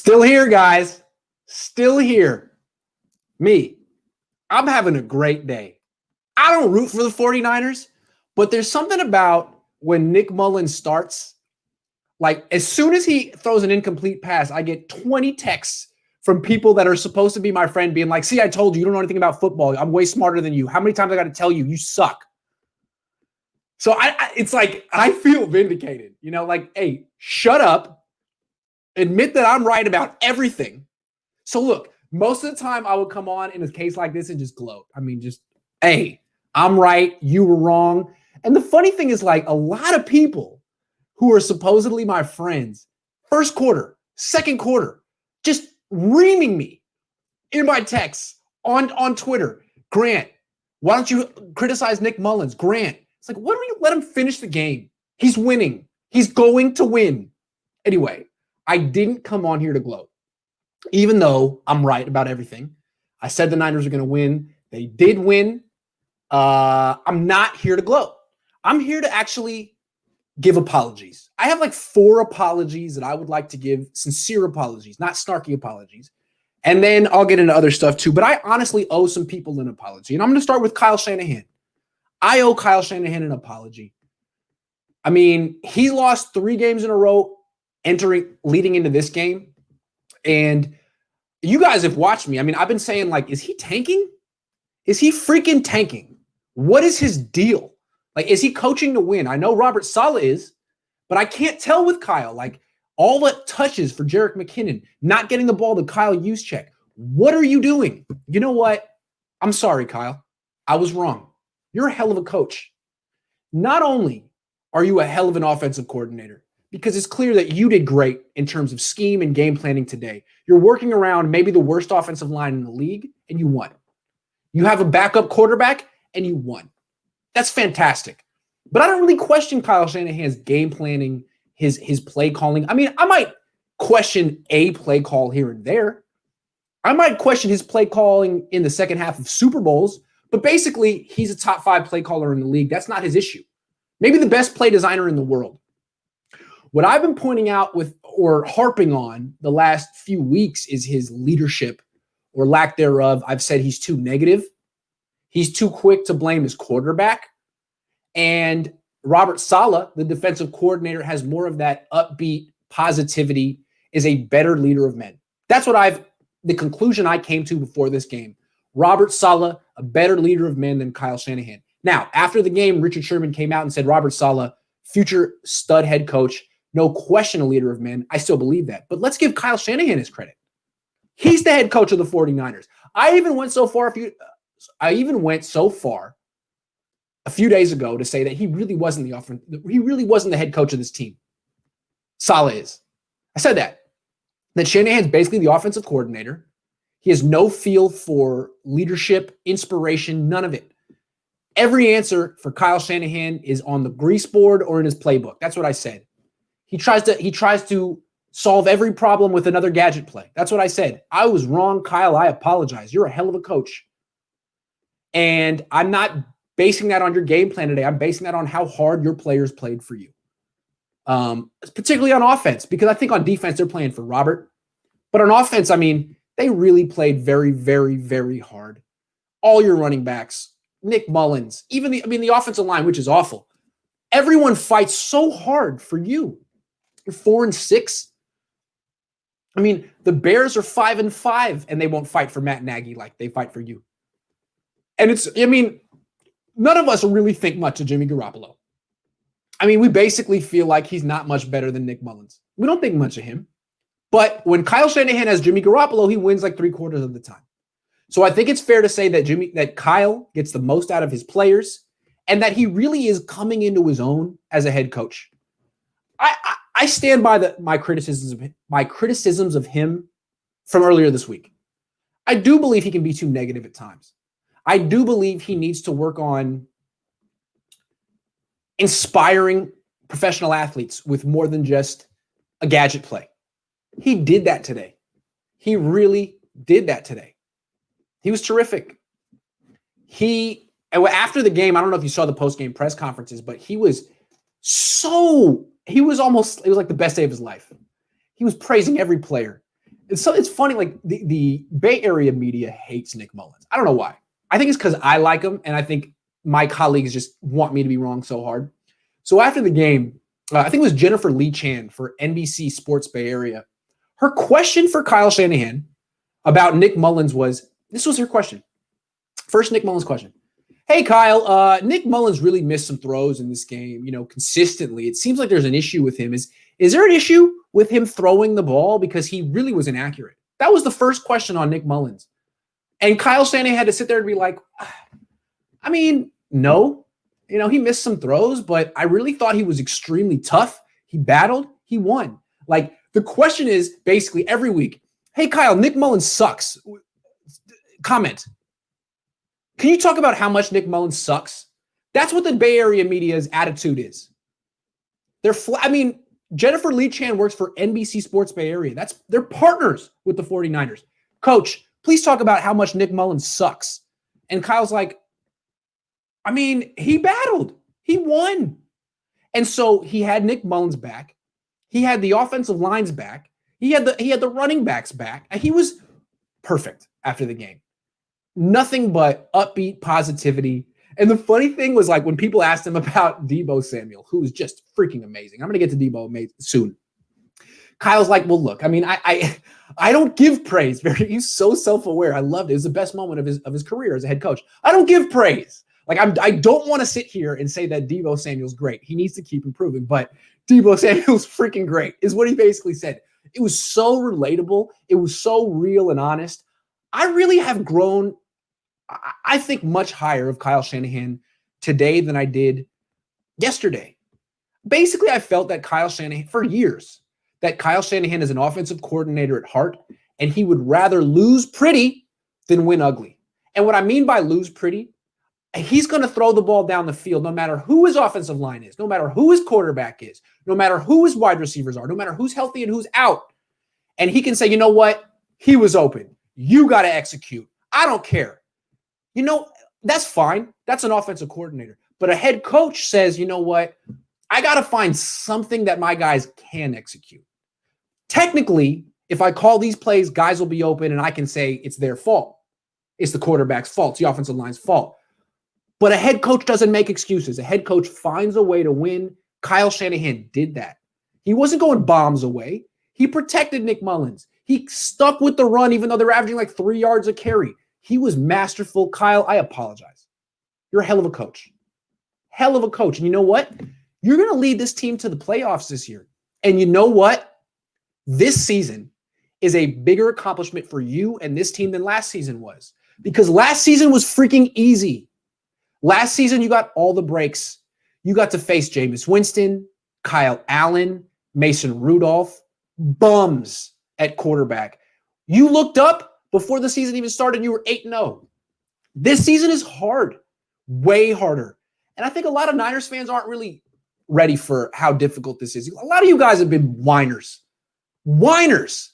Still here, guys. Still here. Me. I'm having a great day. I don't root for the 49ers, but there's something about when Nick Mullens starts, like as soon as he throws an incomplete pass, I get 20 texts from people that are supposed to be my friend being like, see, I told you, you don't know anything about football. I'm way smarter than you. How many times I got to tell you, you suck? So it's like, I feel vindicated, like, hey, shut up. Admit that I'm right about everything. So look, most of the time I would come on in a case like this and just gloat. I mean, just, hey, I'm right. You were wrong. And the funny thing is, like, a lot of people who are supposedly my friends, first quarter, second quarter, just reaming me in my texts on Twitter. Grant, why don't you criticize Nick Mullens? Grant, it's like, why don't you let him finish the game? He's winning. He's going to win. Anyway, I didn't come on here to gloat, even though I'm right about everything. I said the Niners are going to win. They did win. I'm not here to gloat. I'm here to actually give apologies. I have like 4 apologies that I would like to give, sincere apologies, not snarky apologies. And then I'll get into other stuff too. But I honestly owe some people an apology. And I'm going to start with Kyle Shanahan. I owe Kyle Shanahan an apology. I mean, he lost 3 games in a row leading into this game. And you guys have watched me. I mean, I've been saying, like, is he tanking? Is he freaking tanking? What is his deal? Like, is he coaching to win? I know Robert Saleh is, but I can't tell with Kyle. Like, all the touches for Jerick McKinnon, not getting the ball to Kyle Juszczyk. What are you doing? You know what? I'm sorry, Kyle. I was wrong. You're a hell of a coach. Not only are you a hell of an offensive coordinator, because it's clear that you did great in terms of scheme and game planning today. You're working around maybe the worst offensive line in the league, and you won. You have a backup quarterback, and you won. That's fantastic. But I don't really question Kyle Shanahan's game planning, his play calling. I mean, I might question a play call here and there. I might question his play calling in the second half of Super Bowls, but basically, he's a top 5 play caller in the league. That's not his issue. Maybe the best play designer in the world. What I've been pointing out or harping on the last few weeks is his leadership or lack thereof. I've said he's too negative. He's too quick to blame his quarterback. And Robert Saleh, the defensive coordinator, has more of that upbeat positivity, is a better leader of men. That's what the conclusion I came to before this game. Robert Saleh, a better leader of men than Kyle Shanahan. Now, after the game, Richard Sherman came out and said, Robert Saleh, future stud head coach, no question a leader of men. I still believe that. But let's give Kyle Shanahan his credit. He's the head coach of the 49ers. I even went so far a few days ago to say that he really wasn't the head coach of this team. Saleh is. I said that. That Shanahan's basically the offensive coordinator. He has no feel for leadership, inspiration, none of it. Every answer for Kyle Shanahan is on the grease board or in his playbook. That's what I said. He tries to solve every problem with another gadget play. That's what I said. I was wrong, Kyle. I apologize. You're a hell of a coach. And I'm not basing that on your game plan today. I'm basing that on how hard your players played for you. Particularly on offense, because I think on defense they're playing for Robert. But on offense, I mean, they really played very, very, very hard. All your running backs, Nick Mullens, even the offensive line, which is awful. Everyone fights so hard for you. You're 4-6. I mean, the Bears are 5-5, and they won't fight for Matt Nagy like they fight for you. And none of us really think much of Jimmy Garoppolo. I mean, we basically feel like he's not much better than Nick Mullens. We don't think much of him. But when Kyle Shanahan has Jimmy Garoppolo, he wins like 3/4 of the time. So I think it's fair to say that Kyle gets the most out of his players and that he really is coming into his own as a head coach. I stand by my criticisms of him from earlier this week. I do believe he can be too negative at times. I do believe he needs to work on inspiring professional athletes with more than just a gadget play. He did that today. He really did that today. He was terrific. After the game, I don't know if you saw the post-game press conferences, but it was like the best day of his life. He was praising every player. It's funny, like the Bay Area media hates Nick Mullens. I don't know why. I think it's because I like him, and I think my colleagues just want me to be wrong so hard. So after the game, I think it was Jennifer Lee Chan for NBC Sports Bay Area. Her question for Kyle Shanahan about Nick Mullens this was her question. First Nick Mullens question. Hey, Kyle, Nick Mullens really missed some throws in this game, consistently. It seems like there's an issue with him. Is there an issue with him throwing the ball? Because he really was inaccurate. That was the first question on Nick Mullens. And Kyle Shanahan had to sit there and be like, I mean, no. He missed some throws, but I really thought he was extremely tough. He battled. He won. Like, the question is basically every week, hey, Kyle, Nick Mullens sucks. Comment. Can you talk about how much Nick Mullens sucks? That's what the Bay Area media's attitude is. Jennifer Lee Chan works for NBC Sports Bay Area. They're partners with the 49ers. Coach, please talk about how much Nick Mullens sucks. And Kyle's like, he battled. He won. And so he had Nick Mullens back. He had the offensive lines back. He had the running backs back. And he was perfect after the game. Nothing but upbeat positivity. And the funny thing was, like, when people asked him about Deebo Samuel, who was just freaking amazing. I'm going to get to Deebo soon. Kyle's like, well, look, I don't give praise. He's so self-aware. I loved it. It was the best moment of his career as a head coach. I don't give praise. Like, I don't want to sit here and say that Deebo Samuel's great. He needs to keep improving, but Deebo Samuel's freaking great, is what he basically said. It was so relatable. It was so real and honest. I really have grown, I think, much higher of Kyle Shanahan today than I did yesterday. Basically, I felt that Kyle Shanahan, for years, that Kyle Shanahan is an offensive coordinator at heart, and he would rather lose pretty than win ugly. And what I mean by lose pretty, he's going to throw the ball down the field no matter who his offensive line is, no matter who his quarterback is, no matter who his wide receivers are, no matter who's healthy and who's out. And he can say, you know what? He was open. You got to execute. I don't care. That's fine. That's an offensive coordinator. But a head coach says, you know what? I got to find something that my guys can execute. Technically, if I call these plays, guys will be open, and I can say it's their fault. It's the quarterback's fault. It's the offensive line's fault. But a head coach doesn't make excuses. A head coach finds a way to win. Kyle Shanahan did that. He wasn't going bombs away. He protected Nick Mullens. He stuck with the run, even though they were averaging like 3 yards a carry. He was masterful. Kyle, I apologize. You're a hell of a coach. Hell of a coach. And you know what? You're going to lead this team to the playoffs this year. And you know what? This season is a bigger accomplishment for you and this team than last season was. Because last season was freaking easy. Last season, you got all the breaks. You got to face Jameis Winston, Kyle Allen, Mason Rudolph, bums at quarterback. You looked up before the season even started, and you were 8-0. This season is hard, way harder. And I think a lot of Niners fans aren't really ready for how difficult this is. A lot of you guys have been whiners. Whiners.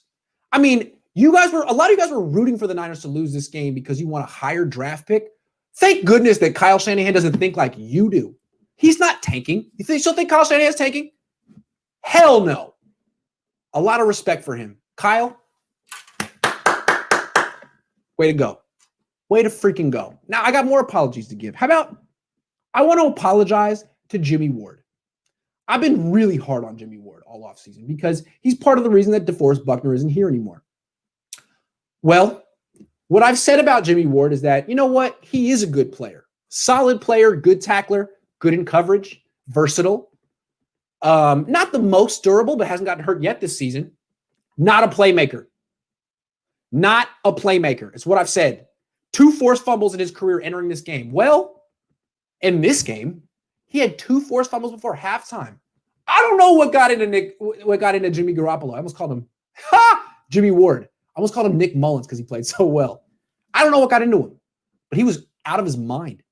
A lot of you guys were rooting for the Niners to lose this game because you want a higher draft pick. Thank goodness that Kyle Shanahan doesn't think like you do. He's not tanking. You still think Kyle Shanahan's tanking? Hell no. A lot of respect for him. Kyle, way to go. Way to freaking go. Now, I got more apologies to give. How about I want to apologize to Jimmy Ward. I've been really hard on Jimmy Ward all offseason because he's part of the reason that DeForest Buckner isn't here anymore. Well, what I've said about Jimmy Ward is that, you know what? He is a good player. Solid player, good tackler, good in coverage, versatile. Not the most durable, but hasn't gotten hurt yet this season. Not a playmaker. Not a playmaker. It's what I've said. 2 forced fumbles in his career entering this game. Well, in this game, he had 2 forced fumbles before halftime. I don't know what got into Jimmy Garoppolo. I almost called him Jimmy Ward. I almost called him Nick Mullens because he played so well. I don't know what got into him, but he was out of his mind.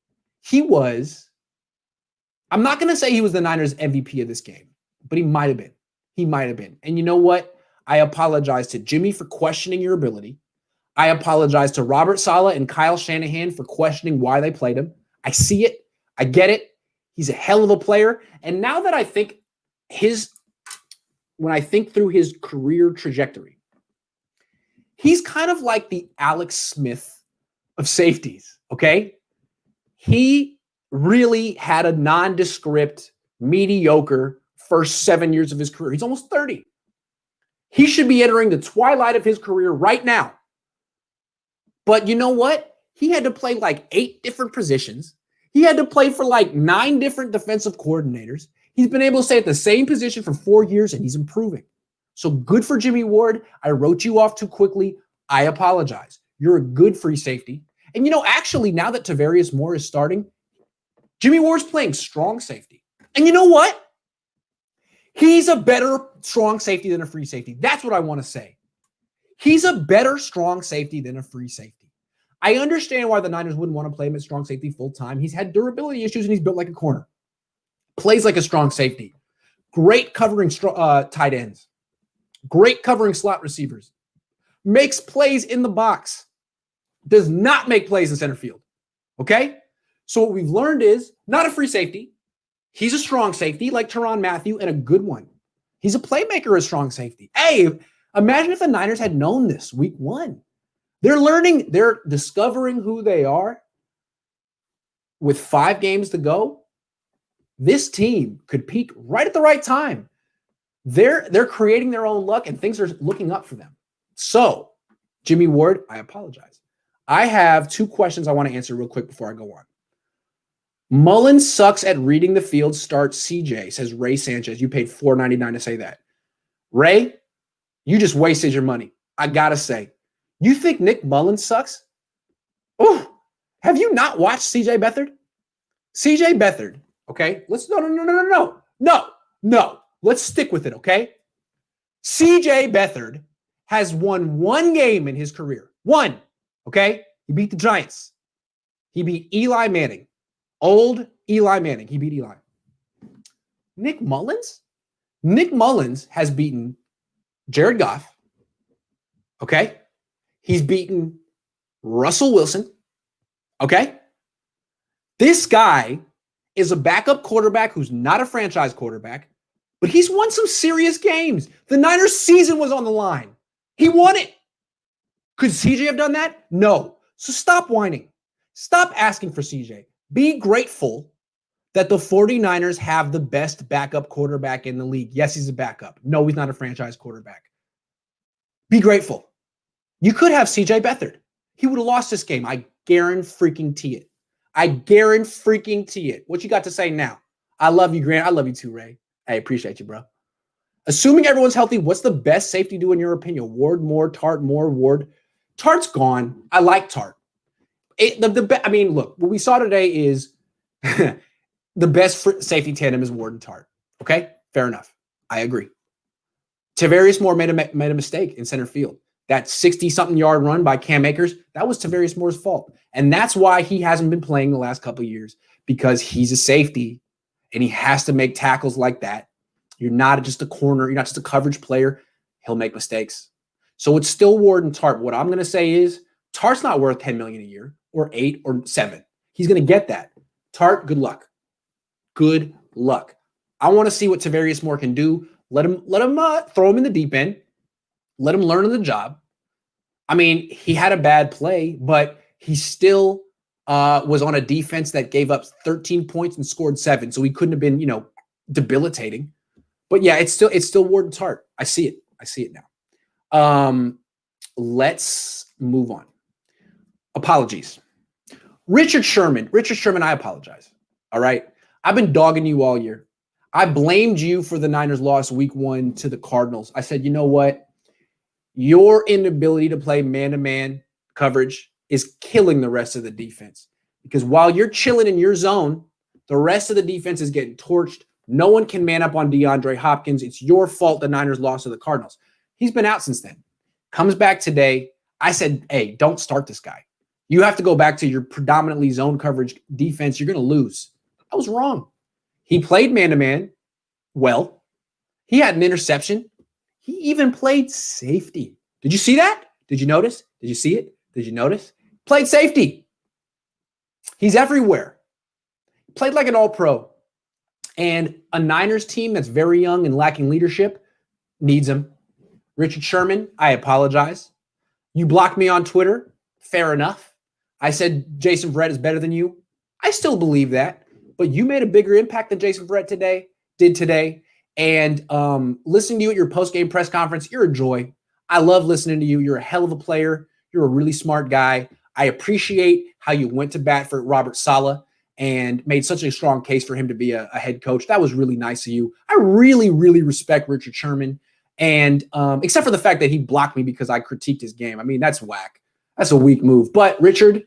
I'm not going to say he was the Niners MVP of this game, but he might have been. He might have been. And you know what? I apologize to Jimmy for questioning your ability. I apologize to Robert Saleh and Kyle Shanahan for questioning why they played him. I see it. I get it. He's a hell of a player. And now that I think when I think through his career trajectory, He's kind of like the Alex Smith of safeties, okay? He really had a nondescript, mediocre first 7 years of his career. He's almost 30. He should be entering the twilight of his career right now. But you know what? He had to play like 8 different positions. He had to play for like 9 different defensive coordinators. He's been able to stay at the same position for 4 years, and he's improving. So good for Jimmy Ward. I wrote you off too quickly. I apologize. You're a good free safety. And, you know, actually, now that Tavarius Moore is starting, Jimmy Ward's playing strong safety. And you know what? He's a better strong safety than a free safety. That's what I want to say. He's a better strong safety than a free safety. I understand why the Niners wouldn't want to play him at strong safety full time. He's had durability issues, and he's built like a corner. Plays like a strong safety. Great covering tight ends. Great covering slot receivers. Makes plays in the box. Does not make plays in center field. Okay? So what we've learned is not a free safety. He's a strong safety like Tyrann Mathieu, and a good one. He's a playmaker, a strong safety. Hey, imagine if the Niners had known this week 1. They're learning, they're discovering who they are. With 5 games to go, this team could peak right at the right time. They're creating their own luck, and things are looking up for them. So, Jimmy Ward, I apologize. I have 2 questions I want to answer real quick before I go on. Mullens sucks at reading the field. Start CJ, says Ray Sanchez. You paid $4.99 to say that. Ray, you just wasted your money. I got to say. You think Nick Mullens sucks? Oh, have you not watched CJ Beathard? CJ Beathard, okay? No. Let's stick with it, okay? CJ Beathard has won 1 game in his career. 1, okay? He beat the Giants. He beat Eli Manning. Old Eli Manning. He beat Eli. Nick Mullens? Nick Mullens has beaten Jared Goff, okay? He's beaten Russell Wilson, okay? This guy is a backup quarterback who's not a franchise quarterback, but he's won some serious games. The Niners' season was on the line. He won it. Could CJ have done that? No. So stop whining. Stop asking for CJ. Be grateful that the 49ers have the best backup quarterback in the league. Yes, he's a backup. No, he's not a franchise quarterback. Be grateful. You could have CJ Beathard. He would have lost this game. I guarantee it. I guarantee it. What you got to say now? I love you, Grant. I love you too, Ray. I appreciate you, bro. Assuming everyone's healthy, what's the best safety do in your opinion? Ward, Moore, Tart, Moore, Ward. Tart's gone. I like Tart. I mean, look, what we saw today is the best safety tandem is Ward and Tart. Okay? Fair enough. I agree. Tavarius Moore made a mistake in center field. That 60-something yard run by Cam Akers, that was Tavarius Moore's fault. And that's why he hasn't been playing the last couple of years, because he's a safety and he has to make tackles like that. You're not just a corner. You're not just a coverage player. He'll make mistakes. So it's still Ward and Tart. What I'm going to say is Tart's not worth $10 million a year or 8 or 7. He's going to get that. Tart, good luck. Good luck. I want to see what Tavarius Moore can do. Let him throw him in the deep end. Let him learn on the job. I mean, he had a bad play, but he still was on a defense that gave up 13 points and scored 7. So he couldn't have been, debilitating. But yeah, it's still Ward and Tart. I see it now. Let's move on. Apologies. Richard Sherman, I apologize. All right. I've been dogging you all year. I blamed you for the Niners loss week 1 to the Cardinals. I said, you know what? Your inability to play man-to-man coverage is killing the rest of the defense. Because while you're chilling in your zone, the rest of the defense is getting torched. No one can man up on DeAndre Hopkins. It's your fault the Niners lost to the Cardinals. He's been out since then. Comes back today. I said, hey, don't start this guy. You have to go back to your predominantly zone coverage defense. You're going to lose. I was wrong. He played man-to-man well. He had an interception. He even played safety. Did you see that? Did you notice? Did you see it? Did you notice? Played safety. He's everywhere. Played like an all-pro. And a Niners team that's very young and lacking leadership needs him. Richard Sherman, I apologize. You blocked me on Twitter. Fair enough. I said Jason Verrett is better than you. I still believe that. But you made a bigger impact than Jason Verrett did today. And listening to you at your post-game press conference, you're a joy. I love listening to you. You're a hell of a player. You're a really smart guy. I appreciate how you went to bat for Robert Saleh and made such a strong case for him to be a head coach. That was really nice of you. I really, really respect Richard Sherman. And except for the fact that he blocked me because I critiqued his game. I mean, that's whack. That's a weak move. But Richard,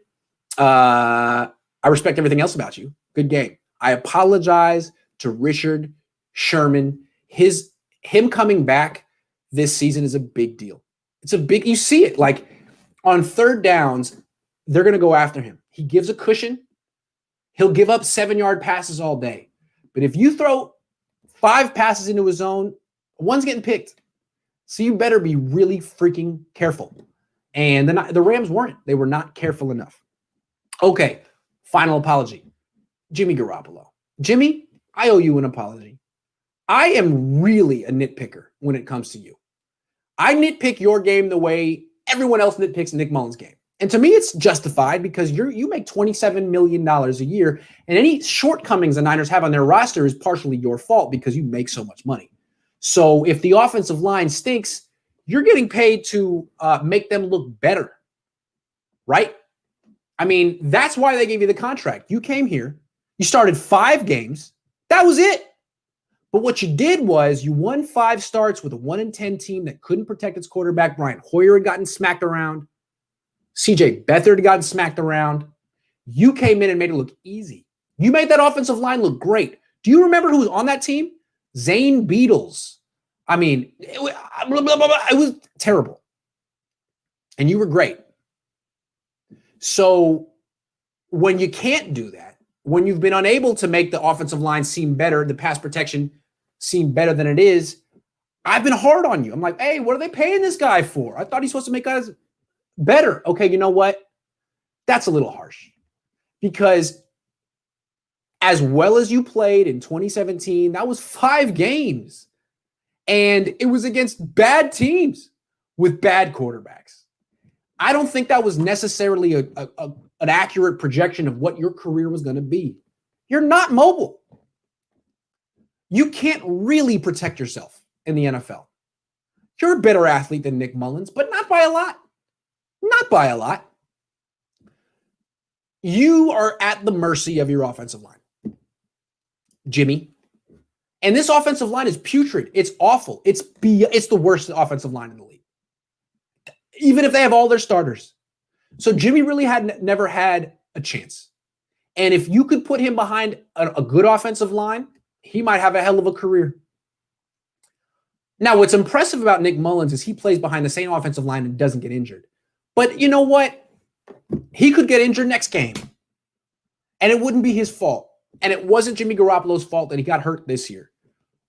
I respect everything else about you. Good game. I apologize to Richard Sherman. Him coming back this season is a big deal. It's a big, you see it. Like on third downs, they're going to go after him. He gives a cushion. He'll give up 7-yard passes all day. But if you throw 5 passes into his zone, one's getting picked. So you better be really freaking careful. And the Rams weren't. They were not careful enough. Okay, final apology. Jimmy Garoppolo. Jimmy, I owe you an apology. I am really a nitpicker when it comes to you. I nitpick your game the way everyone else nitpicks Nick Mullens' game. And to me, it's justified because you make $27 million a year, and any shortcomings the Niners have on their roster is partially your fault because you make so much money. So if the offensive line stinks, you're getting paid to make them look better, right? I mean, that's why they gave you the contract. You came here, you started 5 games. That was it. But what you did was you won 5 starts with a 1-10 team that couldn't protect its quarterback. Brian Hoyer had gotten smacked around. CJ Beathard had gotten smacked around. You came in and made it look easy. You made that offensive line look great. Do you remember who was on that team? Zane Beadles. I mean, it was terrible. And you were great. So when you can't do that, when you've been unable to make the offensive line seem better, the pass protection seem better than it is, I've been hard on you. I'm like, hey, what are they paying this guy for? I thought he's supposed to make guys better. Okay, you know what? That's a little harsh. Because as well as you played in 2017, that was 5 games. And it was against bad teams with bad quarterbacks. I don't think that was necessarily an accurate projection of what your career was going to be. You're not mobile. You can't really protect yourself in the NFL. You're a better athlete than Nick Mullens, but not by a lot. Not by a lot. You are at the mercy of your offensive line, Jimmy. And this offensive line is putrid. It's awful. It's the worst offensive line in the league, even if they have all their starters. So Jimmy really never had a chance. And if you could put him behind a good offensive line, he might have a hell of a career. Now, what's impressive about Nick Mullens is he plays behind the same offensive line and doesn't get injured. But you know what? He could get injured next game. And it wouldn't be his fault. And it wasn't Jimmy Garoppolo's fault that he got hurt this year.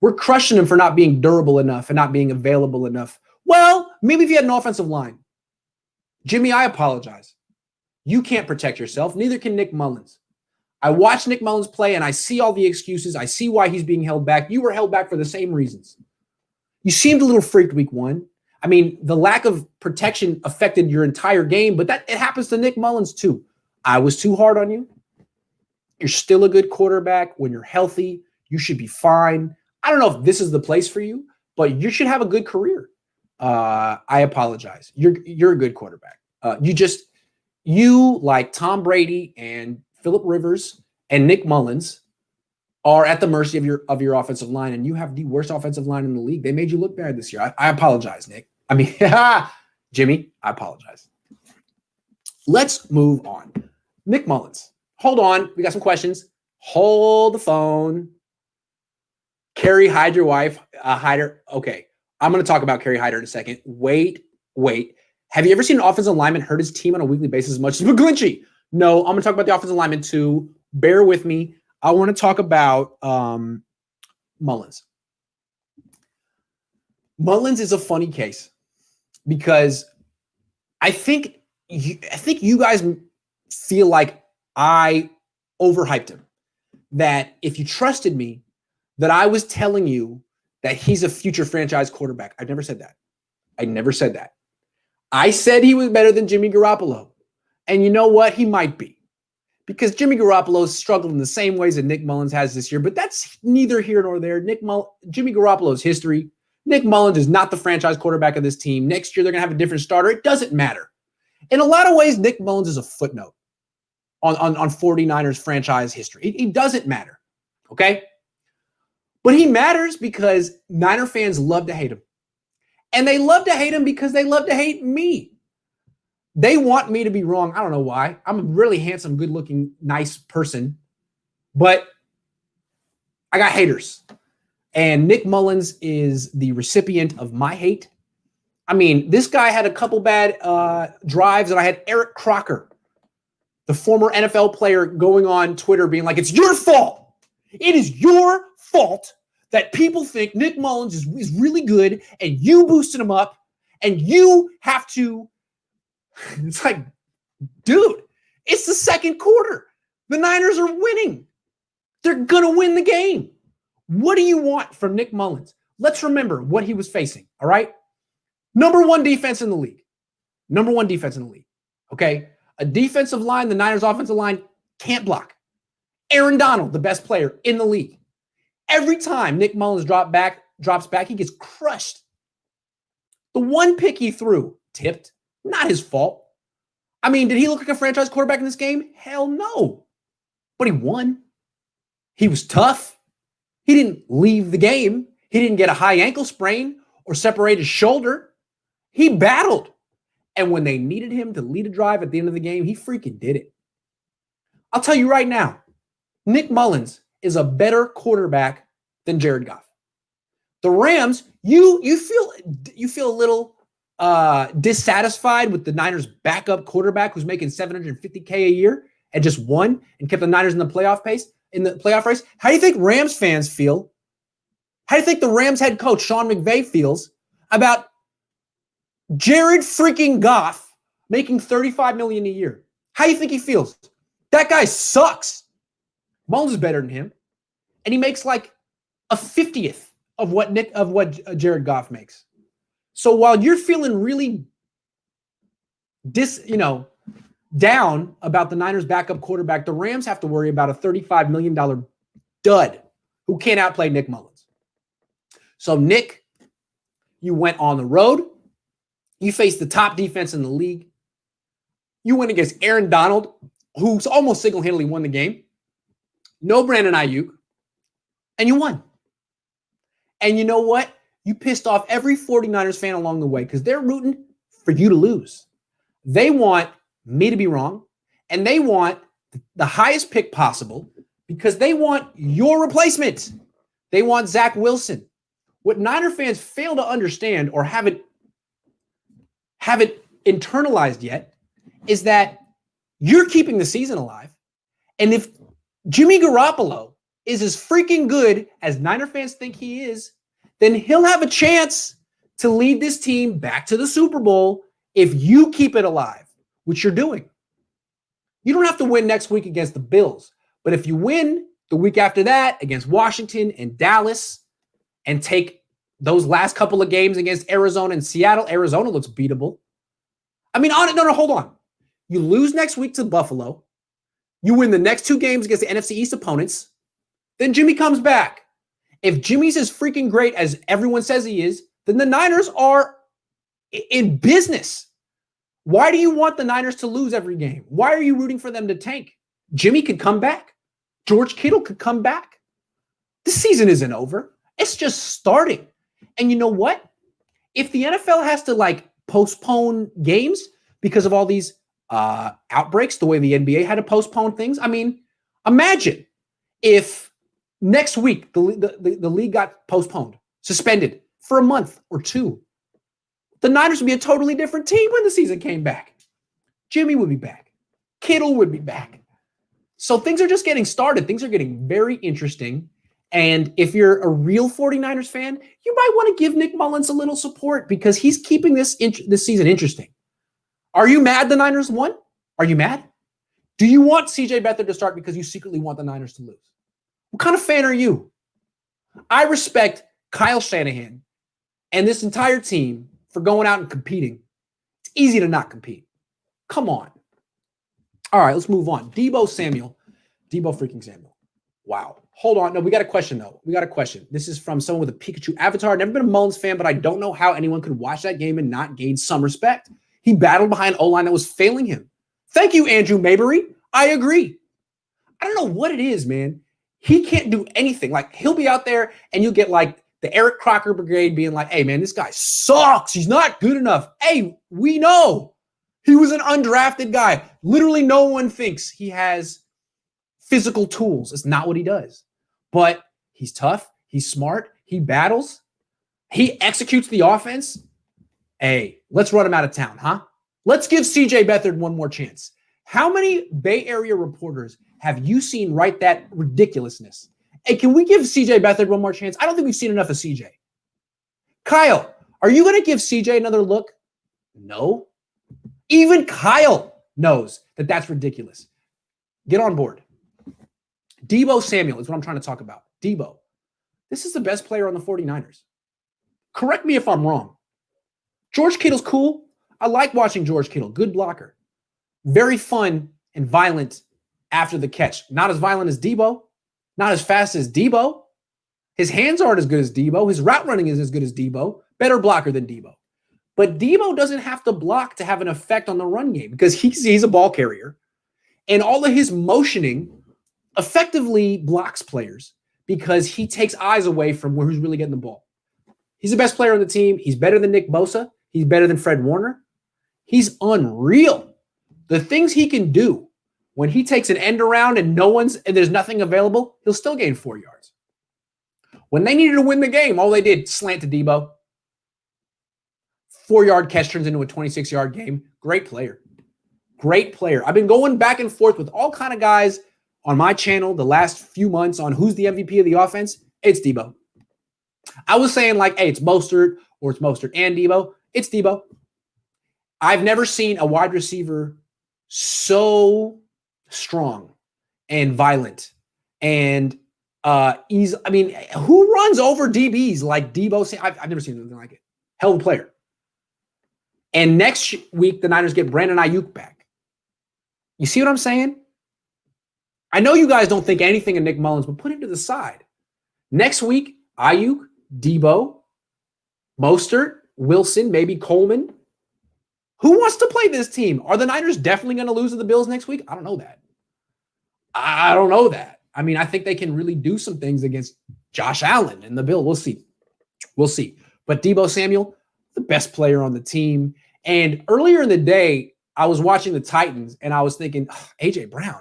We're crushing him for not being durable enough and not being available enough. Well, maybe if you had an offensive line. Jimmy, I apologize. You can't protect yourself. Neither can Nick Mullens. I watch Nick Mullens play and I see all the excuses. I see why he's being held back. You were held back for the same reasons. You seemed a little freaked week 1. I mean, the lack of protection affected your entire game, but it happens to Nick Mullens too. I was too hard on you. You're still a good quarterback. When you're healthy, you should be fine. I don't know if this is the place for you, but you should have a good career. I apologize. You're a good quarterback. You like Tom Brady and Phillip Rivers and Nick Mullens are at the mercy of your offensive line, and you have the worst offensive line in the league. They made you look bad this year. I apologize, Nick. I mean, Jimmy, I apologize. Let's move on. Nick Mullens. Hold on. We got some questions. Hold the phone. Carrie, hide your wife. Hide her. Okay. I'm going to talk about Kerry Hyder in a second. Wait. Have you ever seen an offensive lineman hurt his team on a weekly basis as much as McGlinchey? No, I'm going to talk about the offensive lineman too. Bear with me. I want to talk about Mullens. Mullens is a funny case because I think you guys feel like I overhyped him. That if you trusted me, that I was telling you that he's a future franchise quarterback. I never said that. I said he was better than Jimmy Garoppolo. And you know what? He might be. Because Jimmy Garoppolo has struggled in the same ways that Nick Mullens has this year, but that's neither here nor there. Jimmy Garoppolo's history. Nick Mullens is not the franchise quarterback of this team. Next year, they're going to have a different starter. It doesn't matter. In a lot of ways, Nick Mullens is a footnote on 49ers franchise history. It doesn't matter, okay? But he matters because Niner fans love to hate him. And they love to hate him because they love to hate me. They want me to be wrong. I don't know why. I'm a really handsome, good-looking, nice person. But I got haters. And Nick Mullens is the recipient of my hate. I mean, this guy had a couple bad drives, and I had Eric Crocker, the former NFL player, going on Twitter being like, it's your fault. It is your fault that people think Nick Mullens is really good, and you boosted him up, and you have to. It's like, dude, it's the second quarter. The Niners are winning. They're going to win the game. What do you want from Nick Mullens? Let's remember what he was facing, all right? Number one defense in the league. Number one defense in the league, okay? A defensive line, the Niners offensive line, can't block. Aaron Donald, the best player in the league. Every time Nick Mullens drops back, he gets crushed. The one pick he threw, tipped, not his fault. I mean, did he look like a franchise quarterback in this game? Hell no. But he won. He was tough. He didn't leave the game. He didn't get a high ankle sprain or separate his shoulder. He battled. And when they needed him to lead a drive at the end of the game, he freaking did it. I'll tell you right now, Nick Mullens is a better quarterback than Jared Goff. The Rams, you feel a little dissatisfied with the Niners' backup quarterback who's making $750K a year and just won and kept the Niners in the playoff race. How do you think Rams fans feel? How do you think the Rams head coach Sean McVay feels about Jared freaking Goff making $35 million a year? How do you think he feels? That guy sucks. Mullens is better than him, and he makes like a 50th of what Jared Goff makes. So while you're feeling really down about the Niners' backup quarterback, the Rams have to worry about a $35 million dud who can't outplay Nick Mullens. So Nick, you went on the road. You faced the top defense in the league. You went against Aaron Donald, who's almost single-handedly won the game. No Brandon Ayuk. And you won. And you know what? You pissed off every 49ers fan along the way because they're rooting for you to lose. They want me to be wrong, and they want the highest pick possible because they want your replacement. They want Zach Wilson. What Niner fans fail to understand or haven't internalized yet is that you're keeping the season alive. And if Jimmy Garoppolo is as freaking good as Niner fans think he is, then he'll have a chance to lead this team back to the Super Bowl if you keep it alive, which you're doing. You don't have to win next week against the Bills, but if you win the week after that against Washington and Dallas and take those last couple of games against Arizona and Seattle, Arizona looks beatable. I mean, hold on. You lose next week to Buffalo. You win the next two games against the NFC East opponents. Then Jimmy comes back. If Jimmy's as freaking great as everyone says he is, then the Niners are in business. Why do you want the Niners to lose every game? Why are you rooting for them to tank? Jimmy could come back. George Kittle could come back. This season isn't over. It's just starting. And you know what? If the NFL has to postpone games because of all these outbreaks, the way the NBA had to postpone things, I mean, imagine if next week the league got postponed, suspended for a month or two. The Niners would be a totally different team when the season came back. Jimmy would be back. Kittle would be back. So things are just getting started. Things are getting very interesting. And if you're a real 49ers fan, you might want to give Nick Mullens a little support because he's keeping this season interesting. Are you mad the Niners won? Are you mad? Do you want CJ Beathard to start because you secretly want the Niners to lose? What kind of fan are you? I respect Kyle Shanahan and this entire team for going out and competing. It's easy to not compete. Come on. All right, let's move on. Deebo Samuel. Deebo freaking Samuel. Wow. Hold on. No, we got a question, though. We got a question. This is from someone with a Pikachu avatar. Never been a Mullens fan, but I don't know how anyone could watch that game and not gain some respect. He battled behind O-line that was failing him. Thank you, Andrew Mabry. I agree. I don't know what it is, man. He can't do anything. Like, he'll be out there and you'll get like the Eric Crocker Brigade being like, hey, man, this guy sucks. He's not good enough. Hey, we know. He was an undrafted guy. Literally no one thinks he has physical tools. It's not what he does. But he's tough. He's smart. He battles. He executes the offense. Hey, let's run him out of town, huh? Let's give CJ Beathard one more chance. How many Bay Area reporters have you seen write that ridiculousness? Hey, can we give CJ Beathard one more chance? I don't think we've seen enough of CJ. Kyle, are you going to give CJ another look? No. Even Kyle knows that that's ridiculous. Get on board. Deebo Samuel is what I'm trying to talk about. Deebo. This is the best player on the 49ers. Correct me if I'm wrong. George Kittle's cool. I like watching George Kittle. Good blocker. Very fun and violent after the catch. Not as violent as Deebo. Not as fast as Deebo. His hands aren't as good as Deebo. His route running is as good as Deebo. Better blocker than Deebo. But Deebo doesn't have to block to have an effect on the run game because he's a ball carrier. And all of his motioning effectively blocks players because he takes eyes away from who's really getting the ball. He's the best player on the team. He's better than Nick Bosa. He's better than Fred Warner. He's unreal. The things he can do when he takes an end around and there's nothing available, he'll still gain 4 yards. When they needed to win the game, all they did, slant to Deebo. 4-yard catch turns into a 26-yard game. Great player. Great player. I've been going back and forth with all kind of guys on my channel the last few months on who's the MVP of the offense. It's Deebo. I was saying like, hey, it's Mostert or it's Mostert and Deebo. It's Deebo. I've never seen a wide receiver so strong and violent and who runs over DBs like Deebo? I've never seen anything like it. Hell of a player. And next week, the Niners get Brandon Ayuk back. You see what I'm saying? I know you guys don't think anything of Nick Mullens, but put him to the side. Next week, Ayuk, Deebo, Mostert, Wilson, maybe Coleman. Who wants to play this team? Are the Niners definitely going to lose to the Bills next week? I don't know that. I don't know that. I mean, I think they can really do some things against Josh Allen and the Bills. We'll see. We'll see. But Deebo Samuel, the best player on the team. And earlier in the day, I was watching the Titans and I was thinking, A.J. Brown,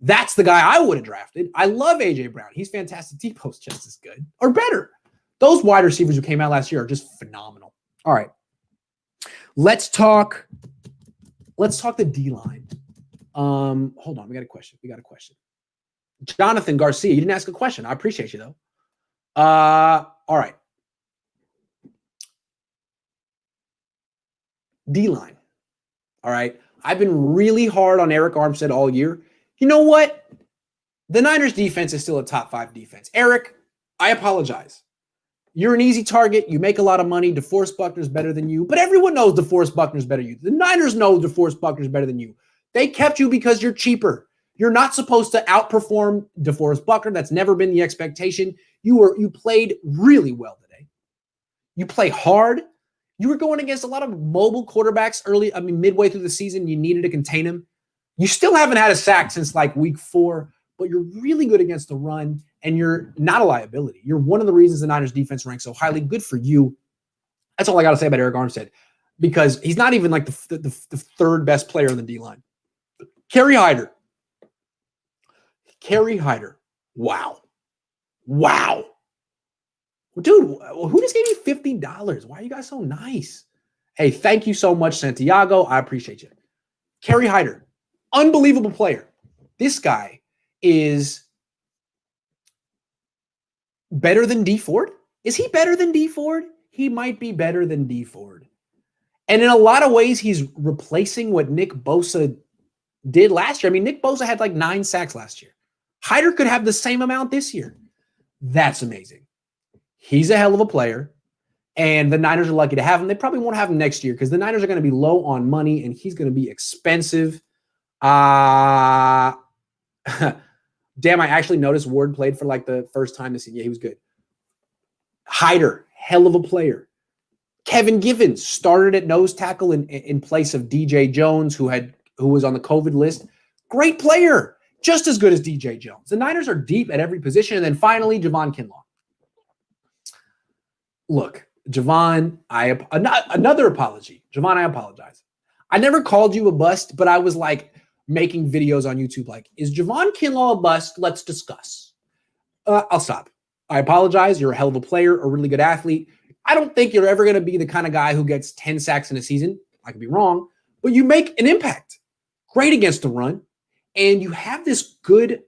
that's the guy I would have drafted. I love A.J. Brown. He's fantastic. Deebo's just as good or better. Those wide receivers who came out last year are just phenomenal. All right. Let's talk the D-line. Hold on. We got a question. Jonathan Garcia, you didn't ask a question. I appreciate you, though. All right. D-line. All right. I've been really hard on Eric Armstead all year. You know what? The Niners defense is still a top 5 defense. Eric, I apologize. You're an easy target. You make a lot of money. DeForest Buckner's better than you. But everyone knows DeForest Buckner's better than you. The Niners know DeForest Buckner's better than you. They kept you because you're cheaper. You're not supposed to outperform DeForest Buckner. That's never been the expectation. You played really well today. You play hard. You were going against a lot of mobile quarterbacks midway through the season. You needed to contain him. You still haven't had a sack since like week 4, but you're really good against the run, and you're not a liability. You're one of the reasons the Niners defense ranks so highly. Good for you. That's all I got to say about Eric Armstead, because he's not even like the third best player on the D-line. Kerry Hyder. Wow. Dude, who just gave me $50? Why are you guys so nice? Hey, thank you so much, Santiago. I appreciate you. Kerry Hyder, unbelievable player. This guy is better than D Ford. Is he better than D Ford? He might be better than D Ford. And in a lot of ways, he's replacing what Nick Bosa did last year. I mean, Nick Bosa had like 9 sacks last year. Hyder could have the same amount this year. That's amazing. He's a hell of a player. And the Niners are lucky to have him. They probably won't have him next year because the Niners are going to be low on money and he's going to be expensive. Damn, I actually noticed Ward played for like the first time this year. Yeah, he was good. Hyder, hell of a player. Kevin Givens started at nose tackle in place of DJ Jones, who was on the COVID list. Great player, just as good as DJ Jones. The Niners are deep at every position. And then finally, Javon Kinlaw. Look, Javon, another apology. Javon, I apologize. I never called you a bust, but I was like making videos on YouTube like, is Javon Kinlaw a bust? Let's discuss. I'll stop. I apologize. You're a hell of a player, a really good athlete. I don't think you're ever going to be the kind of guy who gets 10 sacks in a season. I could be wrong, but you make an impact. Great against the run. And you have this good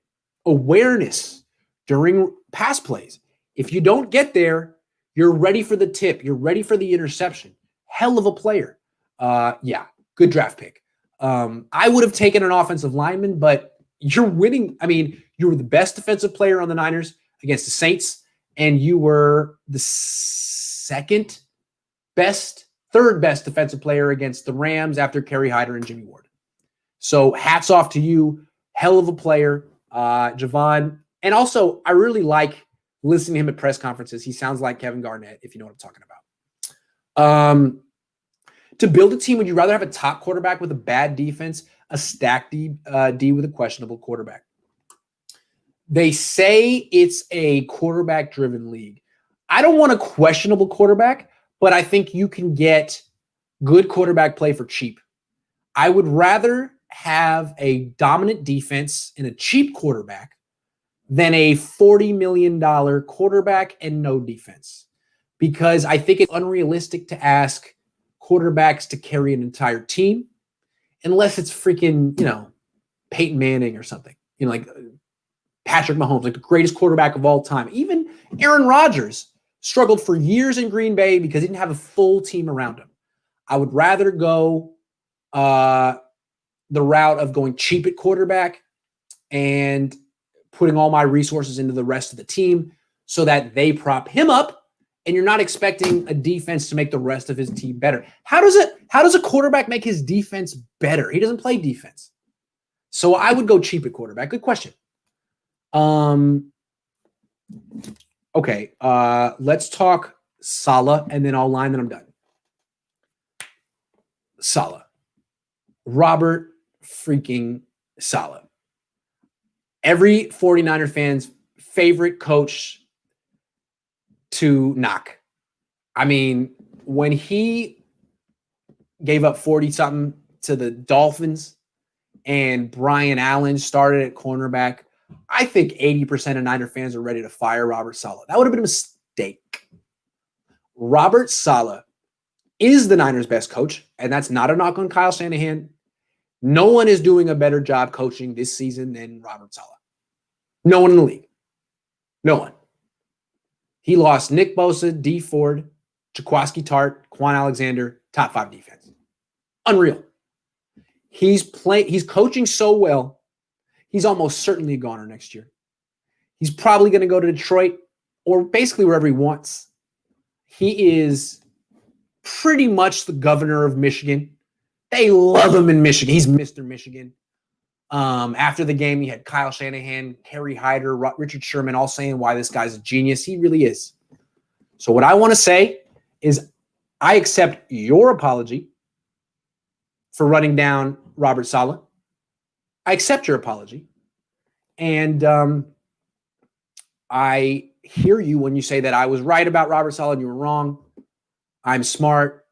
awareness during pass plays. If you don't get there, you're ready for the tip. You're ready for the interception. Hell of a player. Yeah, good draft pick. I would have taken an offensive lineman, but you're winning. I mean, you were the best defensive player on the Niners against the Saints, and you were the third best defensive player against the Rams after Kerry Hyder and Jimmy Ward. So hats off to you. Hell of a player, Javon. And also, I really like listening to him at press conferences. He sounds like Kevin Garnett, if you know what I'm talking about. To build a team, would you rather have a top quarterback with a bad defense, a stacked D with a questionable quarterback? They say it's a quarterback-driven league. I don't want a questionable quarterback, but I think you can get good quarterback play for cheap. I would rather have a dominant defense and a cheap quarterback than a $40 million quarterback and no defense, because I think it's unrealistic to ask quarterbacks to carry an entire team unless it's freaking, Peyton Manning or something, like Patrick Mahomes, like the greatest quarterback of all time. Even Aaron Rodgers struggled for years in Green Bay because he didn't have a full team around him. I would rather go the route of going cheap at quarterback and putting all my resources into the rest of the team so that they prop him up, and you're not expecting a defense to make the rest of his team better. How does a quarterback make his defense better? He doesn't play defense. So I would go cheap at quarterback. Good question. Okay, let's talk Saleh, and then I'll line that I'm done. Saleh. Robert freaking Saleh. Every 49er fan's favorite coach to knock. I mean, when he gave up 40-something to the Dolphins and Brian Allen started at cornerback, I think 80% of Niner fans are ready to fire Robert Saleh. That would have been a mistake. Robert Saleh is the Niners' best coach, and that's not a knock on Kyle Shanahan. No one is doing a better job coaching this season than Robert Saleh. No one in the league. No one. He lost Nick Bosa, D Ford, Jaquiski Tart, Quan Alexander, top 5 defense. Unreal. He's coaching so well, he's almost certainly a goner next year. He's probably going to go to Detroit or basically wherever he wants. He is pretty much the governor of Michigan. They love him in Michigan. He's Mr. Michigan. After the game, he had Kyle Shanahan, Kerry Hyder, Richard Sherman all saying why this guy's a genius. He really is. So what I want to say is I accept your apology for running down Robert Saleh. I accept your apology. And I hear you when you say that I was right about Robert Saleh and you were wrong. I'm smart.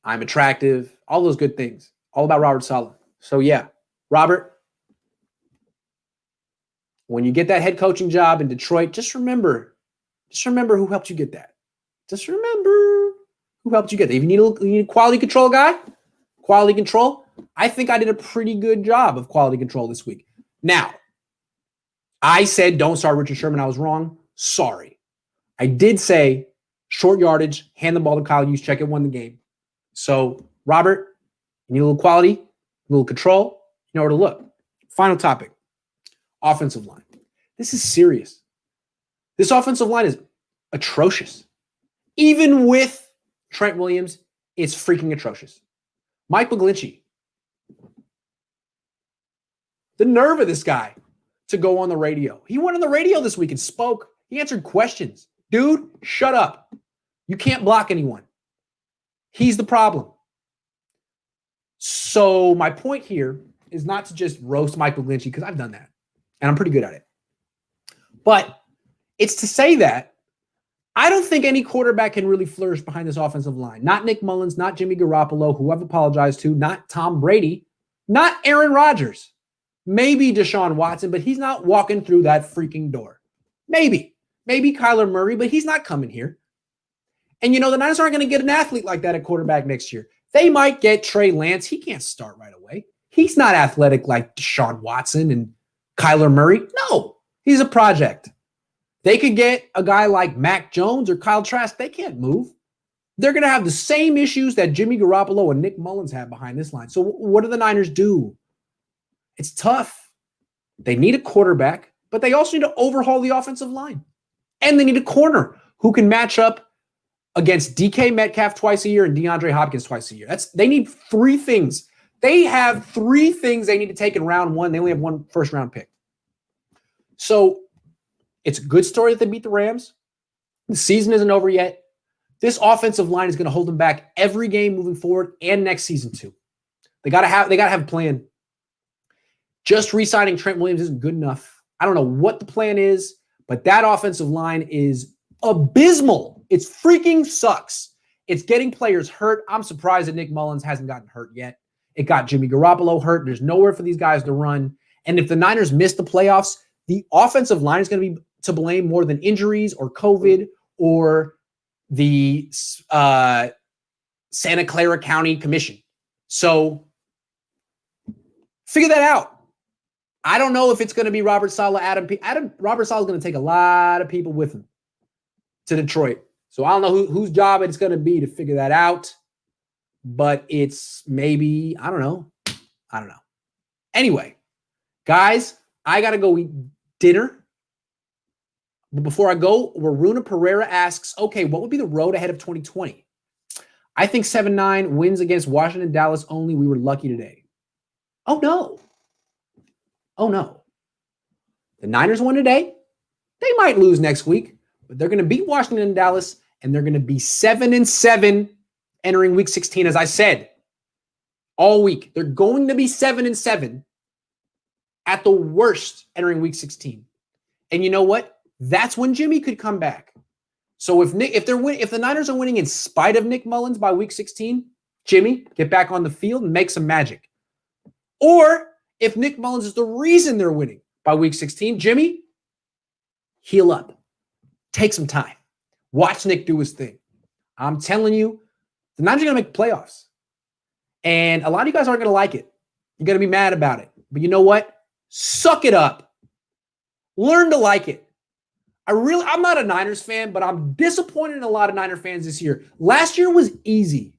I'm attractive. All those good things. All about Robert Saleh. So yeah, Robert, when you get that head coaching job in Detroit, just remember who helped you get that. Just remember who helped you get that. If you need a quality control guy, quality control, I think I did a pretty good job of quality control this week. Now, I said don't start Richard Sherman. I was wrong. Sorry. I did say short yardage, hand the ball to Kyle Juszczyk. It won the game. So, Robert, you need a little quality, a little control. You know where to look. Final topic. Offensive line. This is serious. This offensive line is atrocious. Even with Trent Williams, it's freaking atrocious. Mike McGlinchey. The nerve of this guy to go on the radio. He went on the radio this week and spoke. He answered questions. Dude, shut up. You can't block anyone. He's the problem. So my point here is not to just roast Mike McGlinchey, because I've done that, and I'm pretty good at it. But it's to say that I don't think any quarterback can really flourish behind this offensive line. Not Nick Mullens, not Jimmy Garoppolo, who I've apologized to, not Tom Brady, not Aaron Rodgers. Maybe Deshaun Watson, but he's not walking through that freaking door. Maybe Kyler Murray, but he's not coming here. And, the Niners aren't going to get an athlete like that at quarterback next year. They might get Trey Lance. He can't start right away. He's not athletic like Deshaun Watson and Kyler Murray. No, he's a project. They could get a guy like Mac Jones or Kyle Trask. They can't move. They're going to have the same issues that Jimmy Garoppolo and Nick Mullens have behind this line. So what do the Niners do? It's tough. They need a quarterback, but they also need to overhaul the offensive line. And they need a corner who can match up against DK Metcalf twice a year and DeAndre Hopkins twice a year. They need three things. They have three things they need to take in round one. They only have one first-round pick. So it's a good story that they beat the Rams. The season isn't over yet. This offensive line is going to hold them back every game moving forward and next season too. They got to have a plan. Just re-signing Trent Williams isn't good enough. I don't know what the plan is, but that offensive line is abysmal. It freaking sucks. It's getting players hurt. I'm surprised that Nick Mullens hasn't gotten hurt yet. It got Jimmy Garoppolo hurt. There's nowhere for these guys to run. And if the Niners miss the playoffs, the offensive line is going to be to blame more than injuries or COVID or the Santa Clara County Commission. So figure that out. I don't know if it's going to be Robert Saleh, Robert Saleh is going to take a lot of people with him to Detroit. So I don't know whose job it's going to be to figure that out. But it's maybe, I don't know. Anyway, guys, I got to go eat dinner. But before I go, Waruna Pereira asks, okay, what would be the road ahead of 2020? I think 7-9 wins against Washington, Dallas only. We were lucky today. Oh, no. The Niners won today. They might lose next week, but they're going to beat Washington and Dallas, and they're going to be 7-7 entering week 16, as I said, all week. They're going to be 7-7 at the worst entering week 16. And you know what? That's when Jimmy could come back. So if the Niners are winning in spite of Nick Mullens by week 16, Jimmy, get back on the field and make some magic. Or if Nick Mullens is the reason they're winning by week 16, Jimmy, heal up. Take some time. Watch Nick do his thing. I'm telling you, the Niners are going to make the playoffs. And a lot of you guys aren't going to like it. You're going to be mad about it. But you know what? Suck it up. Learn to like it. I'm not a Niners fan, but I'm disappointed in a lot of Niner fans this year. Last year was easy.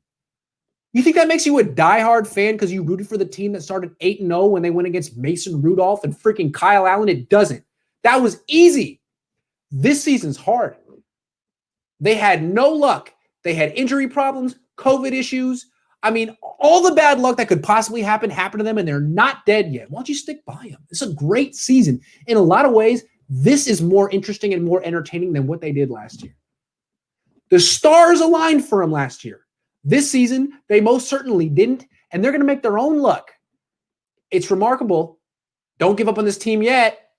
You think that makes you a diehard fan because you rooted for the team that started 8-0 when they went against Mason Rudolph and freaking Kyle Allen? It doesn't. That was easy. This season's hard. They had no luck. They had injury problems, COVID issues. I mean, all the bad luck that could possibly happen happened to them, and they're not dead yet. Why don't you stick by them? It's a great season. In a lot of ways, this is more interesting and more entertaining than what they did last year. The stars aligned for them last year. This season, they most certainly didn't, and they're going to make their own luck. It's remarkable. Don't give up on this team yet.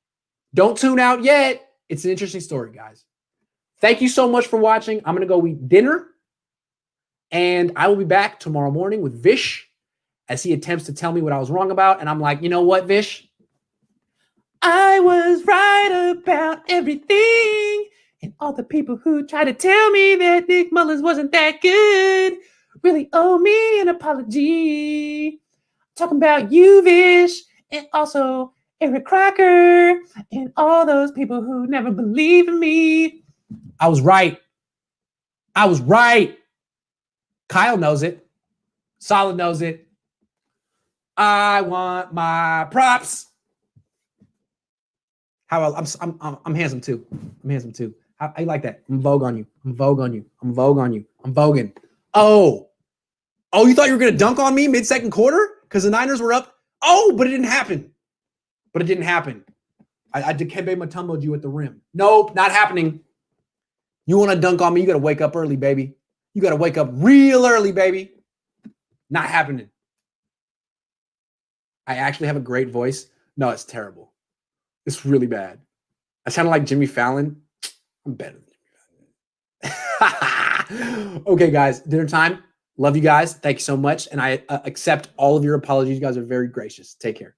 Don't tune out yet. It's an interesting story, guys. Thank you so much for watching. I'm going to go eat dinner, and I will be back tomorrow morning with Vish as he attempts to tell me what I was wrong about, and I'm like, you know what, Vish? I was right about everything, and all the people who tried to tell me that Nick Mullens wasn't that good really owe me an apology. I'm talking about you, Vish, and also Eric Crocker, and all those people who never believe in me. I was right. Kyle knows it. Saleh knows it. I want my props. How else? I'm handsome too. I like that. I'm vogue on you. I'm voguing. Oh, you thought you were going to dunk on me mid-second quarter because the Niners were up? Oh, but it didn't happen. I Dikembe Mutombo'd you at the rim. Nope, not happening. You want to dunk on me, you got to wake up early, baby. You got to wake up real early, baby. Not happening. I actually have a great voice. No, it's terrible. It's really bad. I sound like Jimmy Fallon. I'm better than Jimmy Fallon. Okay, guys, dinner time. Love you guys. Thank you so much. And I accept all of your apologies. You guys are very gracious. Take care.